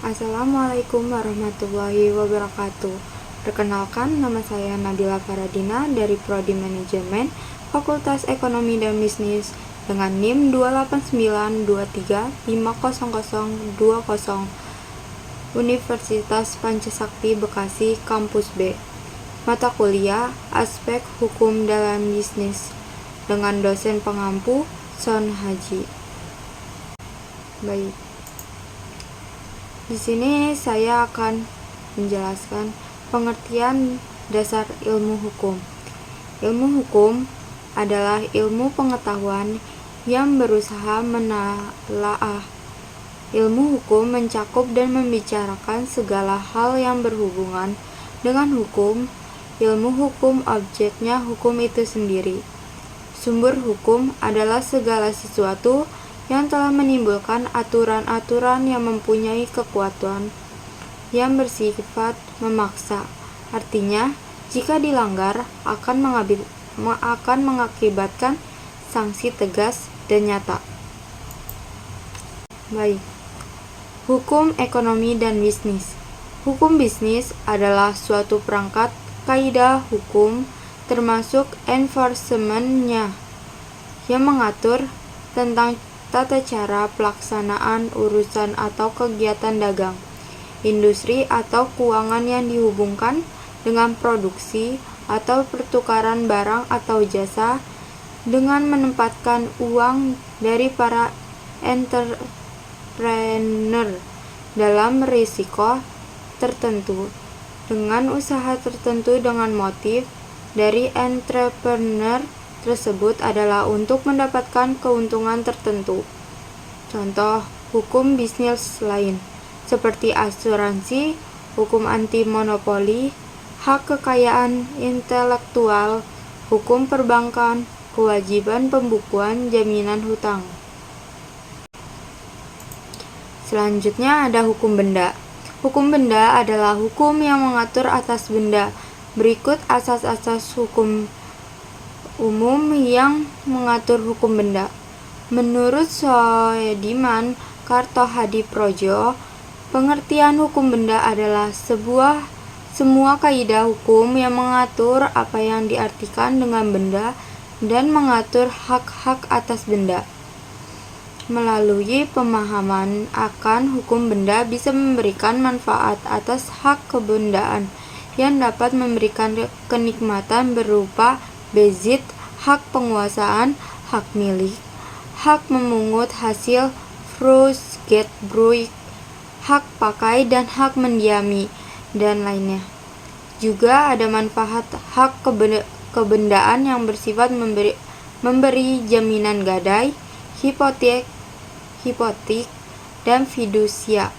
Assalamualaikum warahmatullahi wabarakatuh. Perkenalkan, nama saya Nabila Faradina dari Prodi Manajemen Fakultas Ekonomi dan Bisnis dengan NIM 28923500020 Universitas Pancasakti Bekasi Kampus B. Mata kuliah Aspek Hukum dalam Bisnis dengan dosen pengampu Son Haji. Baik. Di sini saya akan menjelaskan pengertian dasar ilmu hukum. Ilmu hukum adalah ilmu pengetahuan yang berusaha menelaah. Ilmu hukum mencakup dan membicarakan segala hal yang berhubungan dengan hukum. Ilmu hukum objeknya hukum itu sendiri. Sumber hukum adalah segala sesuatu yang telah menimbulkan aturan-aturan yang mempunyai kekuatan yang bersifat memaksa. Artinya, jika dilanggar akan mengakibatkan sanksi tegas dan nyata. Baik. Hukum ekonomi dan bisnis. Hukum bisnis adalah suatu perangkat kaidah hukum termasuk enforcement-nya yang mengatur tentang tata cara pelaksanaan urusan atau kegiatan dagang, industri atau keuangan yang dihubungkan dengan produksi atau pertukaran barang atau jasa dengan menempatkan uang dari para entrepreneur dalam risiko tertentu dengan usaha tertentu dengan motif dari entrepreneur tersebut adalah untuk mendapatkan keuntungan tertentu. Contoh hukum bisnis lain seperti asuransi, hukum anti monopoli, hak kekayaan intelektual, hukum perbankan, kewajiban pembukuan jaminan hutang. Selanjutnya ada hukum benda. Hukum benda adalah hukum yang mengatur atas benda. Berikut asas-asas hukum umum yang mengatur hukum benda. Menurut Soediman Kartohadiprodjo, pengertian hukum benda adalah semua kaidah hukum yang mengatur apa yang diartikan dengan benda dan mengatur hak-hak atas benda. Melalui pemahaman akan hukum benda bisa memberikan manfaat atas hak kebendaan yang dapat memberikan kenikmatan berupa bezit, hak penguasaan, hak milik, hak memungut hasil Fruchtgebrauch, hak pakai dan hak mendiami, dan lainnya. Juga ada manfaat hak kebendaan yang bersifat memberi jaminan gadai, hipotek, dan fidusia.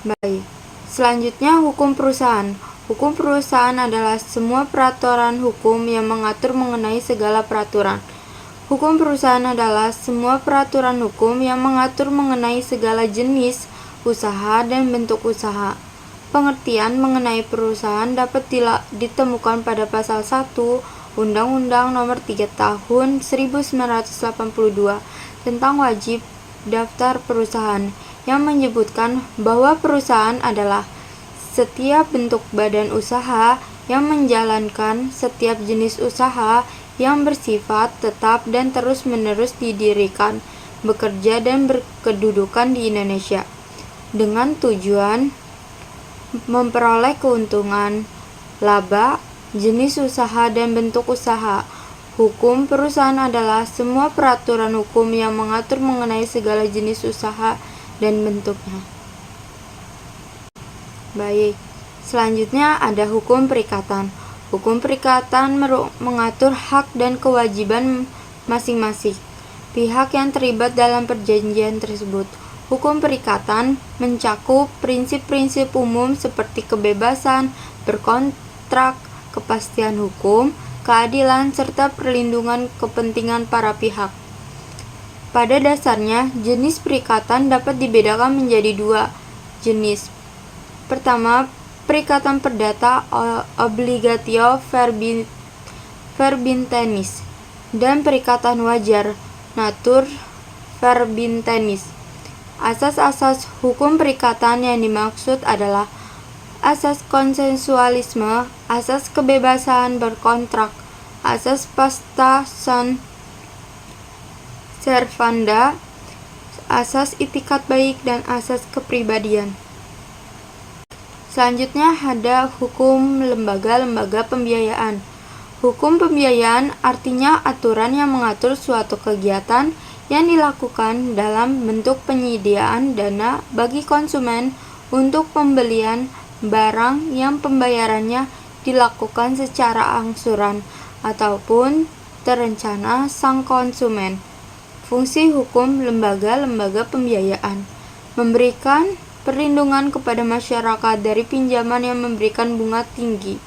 Baik. Selanjutnya hukum perusahaan. Hukum perusahaan adalah semua peraturan hukum yang mengatur mengenai segala peraturan. Hukum perusahaan adalah semua peraturan hukum yang mengatur mengenai segala jenis usaha dan bentuk usaha. Pengertian mengenai perusahaan dapat ditemukan pada pasal 1 Undang-Undang Nomor 3 Tahun 1982 tentang wajib daftar perusahaan yang menyebutkan bahwa perusahaan adalah setiap bentuk badan usaha yang menjalankan setiap jenis usaha yang bersifat tetap dan terus-menerus didirikan, bekerja dan berkedudukan di Indonesia dengan tujuan memperoleh keuntungan, laba, jenis usaha dan bentuk usaha. Hukum perusahaan adalah semua peraturan hukum yang mengatur mengenai segala jenis usaha dan bentuknya. Baik, selanjutnya ada hukum perikatan. Hukum perikatan mengatur hak dan kewajiban masing-masing pihak yang terlibat dalam perjanjian tersebut. Hukum perikatan mencakup prinsip-prinsip umum seperti kebebasan berkontrak, kepastian hukum, keadilan, serta perlindungan kepentingan para pihak. Pada dasarnya, jenis perikatan dapat dibedakan menjadi dua jenis. Pertama, perikatan perdata obligatio verbintenis dan perikatan wajar natur verbintenis. Asas-asas hukum perikatan yang dimaksud adalah asas konsensualisme, asas kebebasan berkontrak, asas pacta sunt servanda, asas itikat baik, dan asas kepribadian. Selanjutnya ada hukum lembaga-lembaga pembiayaan. Hukum pembiayaan artinya aturan yang mengatur suatu kegiatan yang dilakukan dalam bentuk penyediaan dana bagi konsumen untuk pembelian barang yang pembayarannya dilakukan secara angsuran ataupun terencana sang konsumen. Fungsi hukum lembaga-lembaga pembiayaan memberikan perlindungan kepada masyarakat dari pinjaman yang memberikan bunga tinggi,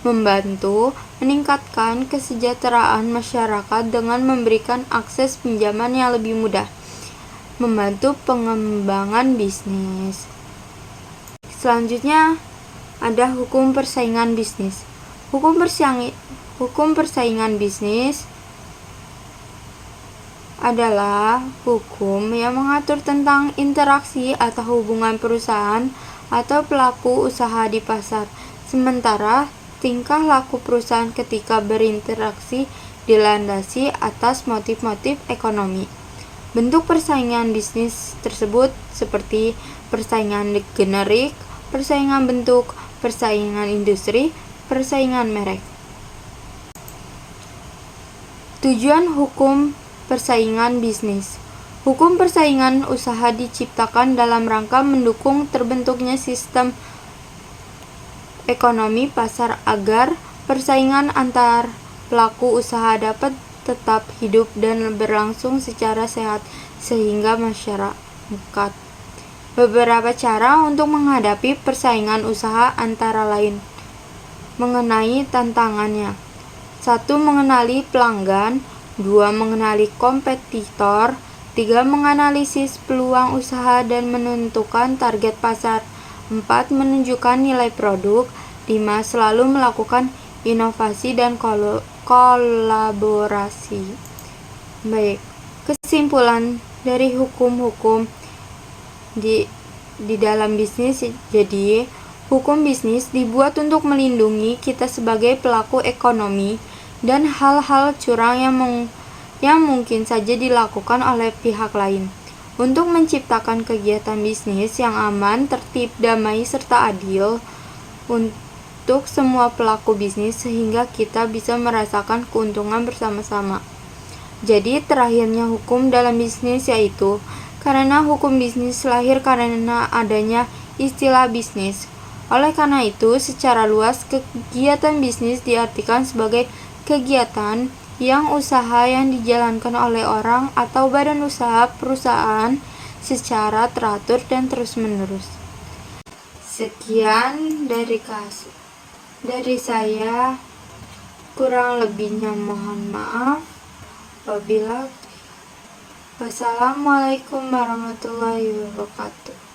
membantu meningkatkan kesejahteraan masyarakat dengan memberikan akses pinjaman yang lebih mudah, membantu pengembangan bisnis. Selanjutnya ada hukum persaingan bisnis. Hukum persaingan bisnis adalah hukum yang mengatur tentang interaksi atau hubungan perusahaan atau pelaku usaha di pasar, sementara tingkah laku perusahaan ketika berinteraksi dilandasi atas motif-motif ekonomi. Bentuk persaingan bisnis tersebut seperti persaingan generik, persaingan bentuk, persaingan industri, persaingan merek. Tujuan hukum persaingan bisnis. Hukum persaingan usaha diciptakan dalam rangka mendukung terbentuknya sistem ekonomi pasar agar persaingan antar pelaku usaha dapat tetap hidup dan berlangsung secara sehat sehingga masyarakat. Beberapa cara untuk menghadapi persaingan usaha antara lain mengenai tantangannya. 1. Mengenali pelanggan. 2. Mengenali kompetitor. 3. Menganalisis peluang usaha dan menentukan target pasar. 4. Menunjukkan nilai produk. 5. Selalu melakukan inovasi dan kolaborasi. Baik, kesimpulan dari hukum-hukum di dalam bisnis. Jadi, hukum bisnis dibuat untuk melindungi kita sebagai pelaku ekonomi dan hal-hal curang yang mungkin saja dilakukan oleh pihak lain. Untuk menciptakan kegiatan bisnis yang aman, tertib, damai, serta adil untuk semua pelaku bisnis sehingga kita bisa merasakan keuntungan bersama-sama. Jadi terakhirnya hukum dalam bisnis yaitu karena hukum bisnis lahir karena adanya istilah bisnis. Oleh karena itu, secara luas kegiatan bisnis diartikan sebagai kegiatan usaha yang dijalankan oleh orang atau badan usaha perusahaan secara teratur dan terus-menerus. Sekian dari saya, kurang lebihnya mohon maaf. Wassalamualaikum warahmatullahi wabarakatuh.